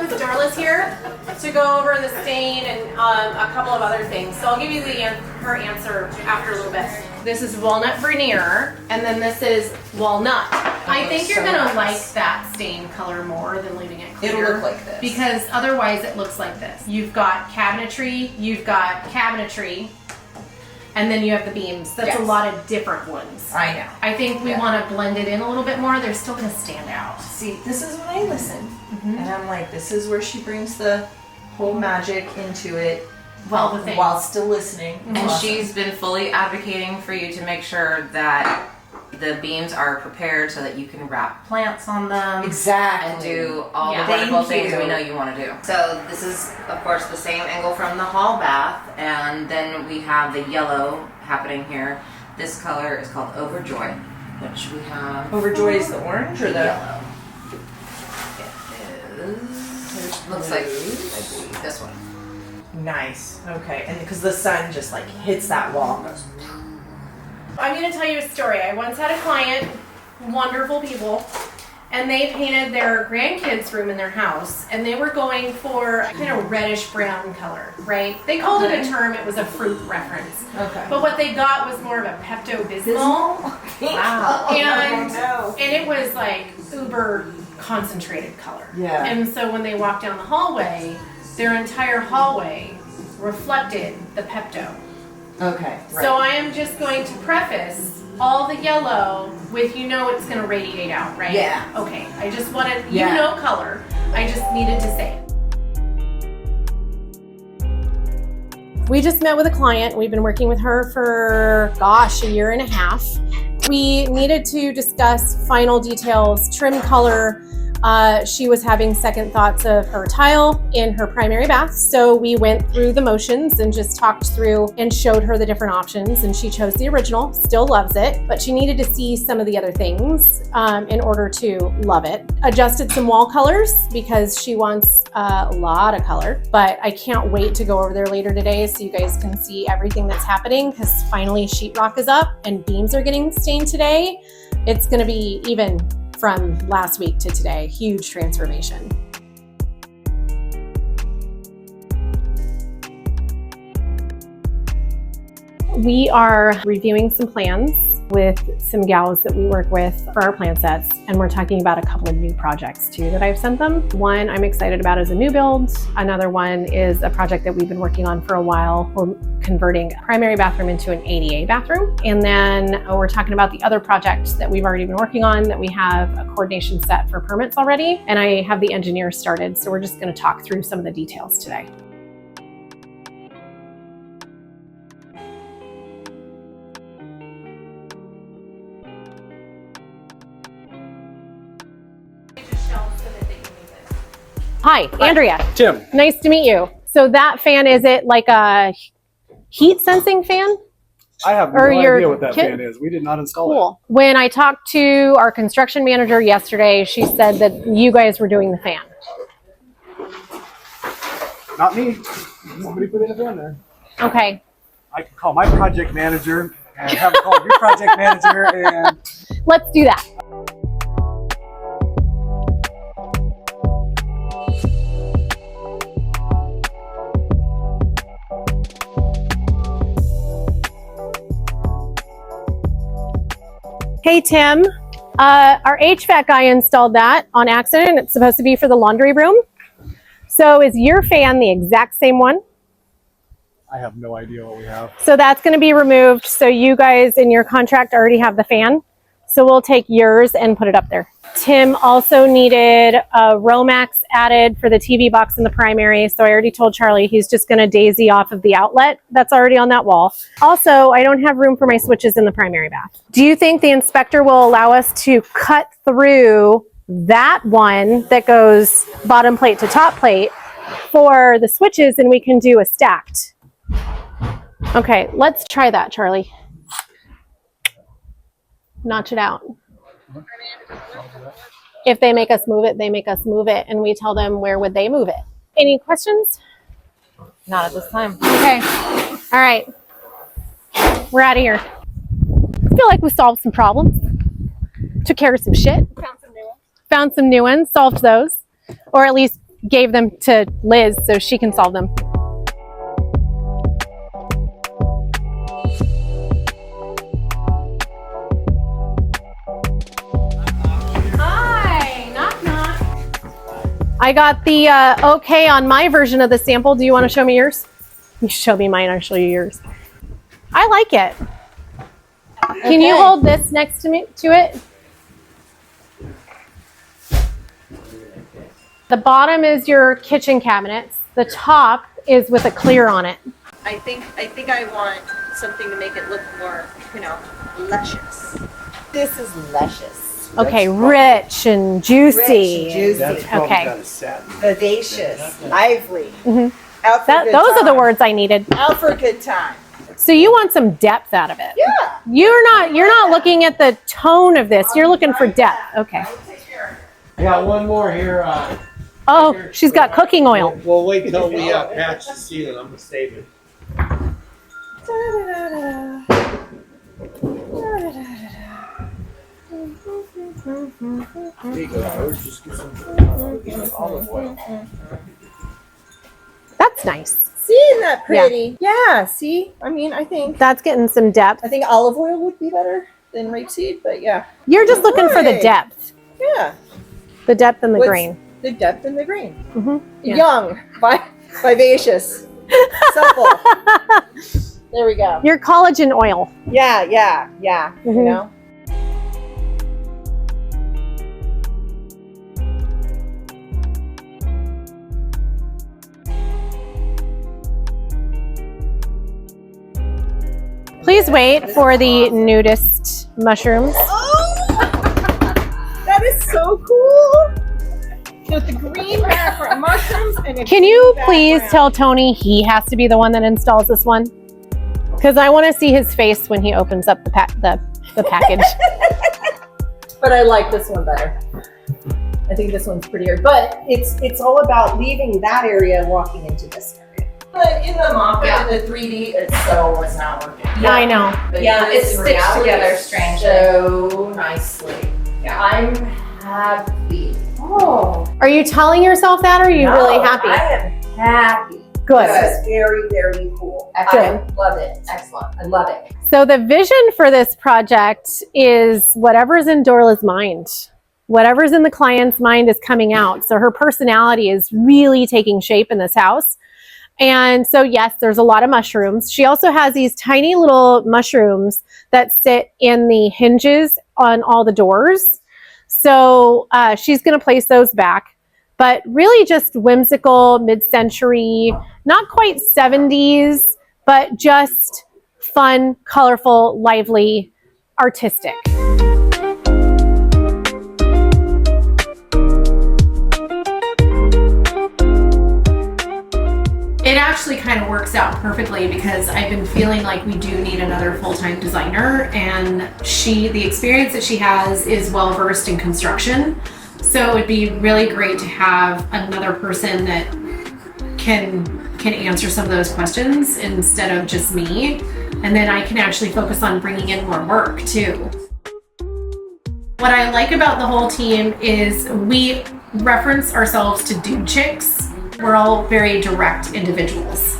because Darla's here to go over the stain and a couple of other things. So I'll give you her answer after a little bit. This is walnut veneer, and then this is walnut. I think you're gonna like that stain color more than leaving it clear. It'll look like this. Because otherwise it looks like this. You've got cabinetry, and then you have the beams. That's a lot of different ones. I know. I think we want to blend it in a little bit more. They're still going to stand out. See, this is when I listen. And I'm like, this is where she brings the whole magic into it while still listening. And she's been fully advocating for you to make sure that the beams are prepared so that you can wrap plants on them. Exactly. And do all the wonderful things we know you want to do. So this is, of course, the same angle from the hall bath. And then we have the yellow happening here. This color is called Overjoy, which we have. Overjoy is the orange or the yellow? It is. Looks like, I believe, this one. Nice. Okay. And because the sun just like hits that wall. I'm going to tell you a story. I once had a client, wonderful people, and they painted their grandkids' room in their house, and they were going for a kind of reddish brown color, right? They called it a term. It was a fruit reference. Okay. But what they got was more of a Pepto-Bismol. Wow. And it was like uber concentrated color. Yeah. And so when they walked down the hallway, their entire hallway reflected the Pepto. Okay. Right. So I am just going to preface all the yellow with, you know, it's going to radiate out, right? Yeah. Okay. I just wanted, you know, color. I just needed to say it. We just met with a client. We've been working with her for, gosh, a year and a half. We needed to discuss final details, trim color. She was having second thoughts of her tile in her primary bath. So we went through the motions and just talked through and showed her the different options. And she chose the original, still loves it, but she needed to see some of the other things in order to love it. Adjusted some wall colors because she wants a lot of color, but I can't wait to go over there later today so you guys can see everything that's happening, because finally sheetrock is up and beams are getting stained today. It's going to be even from last week to today, huge transformation. We are reviewing some plans with some gals that we work with for our plan sets, and we're talking about a couple of new projects too that I've sent them. One I'm excited about is a new build. Another one is a project that we've been working on for a while. We're converting a primary bathroom into an ADA bathroom. And then we're talking about the other project that we've already been working on, that we have a coordination set for permits already, and I have the engineer started. So we're just going to talk through some of the details today. Hi, Andrea. Tim. Nice to meet you. So that fan, is it like a heat sensing fan? I have no idea what that fan is. We did not install Cool. When I talked to our construction manager yesterday, she said that you guys were doing the fan. it. Not me. Somebody put in a fan there. Okay. I can call my project manager and have them call your project manager, and Let's do that. Hey, Tim. Our HVAC guy installed that on accident. It's supposed to be for the laundry room. So is your fan the exact same one? I have no idea what we have. So that's going to be removed. So you guys in your contract already have the fan. So we'll take yours and put it up there. Tim also needed a Romax added for the TV box in the primary. So I already told Charlie he's just going to daisy off of the outlet that's already on that wall. Also, I don't have room for my switches in the primary bath. Do you think the inspector will allow us to cut through that one that goes bottom plate to top plate for the switches, and we can do a stacked? Okay, let's try that, Charlie. Notch it out. If they make us move it, they make us move it, and we tell them where would they move it. Any questions? Not at this time. Okay. All right. We're out of here. I feel like we solved some problems. Took care of some shit. Found some new ones. Solved those. Or at least gave them to Liz so she can solve them. Hi, knock knock. I got the okay on my version of the sample. Do you want to show me yours? You show me mine, I'll show you yours. I like it. Can you hold this next to it? The bottom is your kitchen cabinets. The top is with a clear on it. I think I want something to make it look more, luscious. This is luscious. Okay, rich and juicy. Rich and juicy. That's probably Okay. got a satin. Vivacious. Lively. Mhm. Out for a good Those are the time. words I needed. Out for a good time. So you want some depth out of it. Yeah. You're not looking at the tone of this. You're looking for depth. Okay. I got one more here. Oh, she's got cooking oil. We'll wait till we patch the ceiling. I'm gonna save it. There you go. Let's just get some olive oil. That's nice. See, isn't that pretty? Yeah, see? I think That's getting some depth. olive oil would be better than rapeseed, but yeah. You're just looking for the Right. depth. Yeah. The depth and the What's- grain. The depth and the grain. Mm-hmm. Yeah. Young, vivacious, supple. There we go. Your collagen oil. Yeah. You Mhm. know? Please wait for the nudist mushrooms. Oh! That is so cool. With the green background, mushrooms and a Can green you please background. tell Tony he has to be the one that installs this one? Because I want to see his face when he opens up the package. But I like this one better. I think this one's prettier. But it's all about leaving that area and walking into this area. In the mock-up, in the 3D, it so was not working. I know. But Yeah, this it's in stitched reality together is strangely. So nicely. Yeah. I'm happy. Oh, Are you telling yourself that, or are you really happy? I am happy. Good. This is very, very cool. Good. I love it. Excellent. I love it. So the vision for this project is whatever's in Dorla's mind. Whatever's in the client's mind is coming out. So her personality is really taking shape in this house. And so, yes, there's a lot of mushrooms. She also has these tiny little mushrooms that sit in the hinges on all the doors. So she's going to place those back. But really just whimsical, mid-century, not quite 70s, but just fun, colorful, lively, artistic. It actually kind of works out perfectly because I've been feeling like we do need another full-time designer, and the experience that she has is well-versed in construction. So it would be really great to have another person that can answer some of those questions instead of just me. And then I can actually focus on bringing in more work too. What I like about the whole team is we reference ourselves to dude chicks. We're all very direct individuals.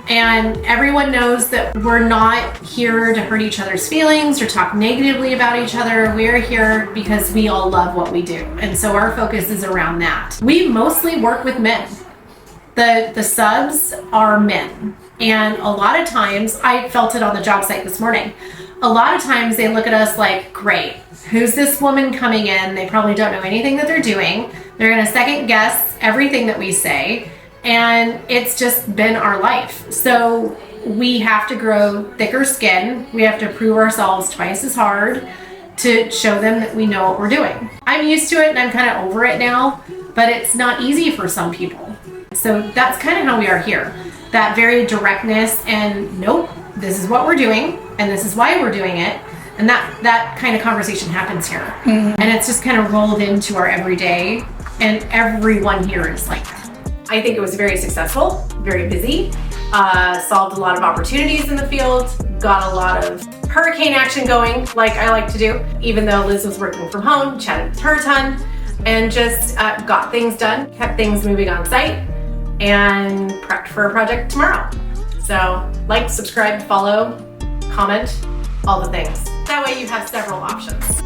And everyone knows that we're not here to hurt each other's feelings or talk negatively about each other. We're here because we all love what we do. And so our focus is around that. We mostly work with men. The subs are men. And a lot of times, I felt it on the job site this morning, a lot of times they look at us like, great, who's this woman coming in? They probably don't know anything that they're doing. They're gonna second guess everything that we say. And it's just been our life. So we have to grow thicker skin. We have to prove ourselves twice as hard to show them that we know what we're doing. I'm used to it and I'm kind of over it now, but it's not easy for some people. So that's kind of how we are here. That very directness and nope, this is what we're doing and this is why we're doing it. And that kind of conversation happens here. Mm-hmm. And it's just kind of rolled into our everyday, and everyone here is like that. I think it was very successful, very busy, solved a lot of opportunities in the field, got a lot of hurricane action going like I like to do. Even though Liz was working from home, chatted with her a ton. and just got things done, kept things moving on site, and prepped for a project tomorrow. So like, subscribe, follow, comment, all the things. That way you have several options.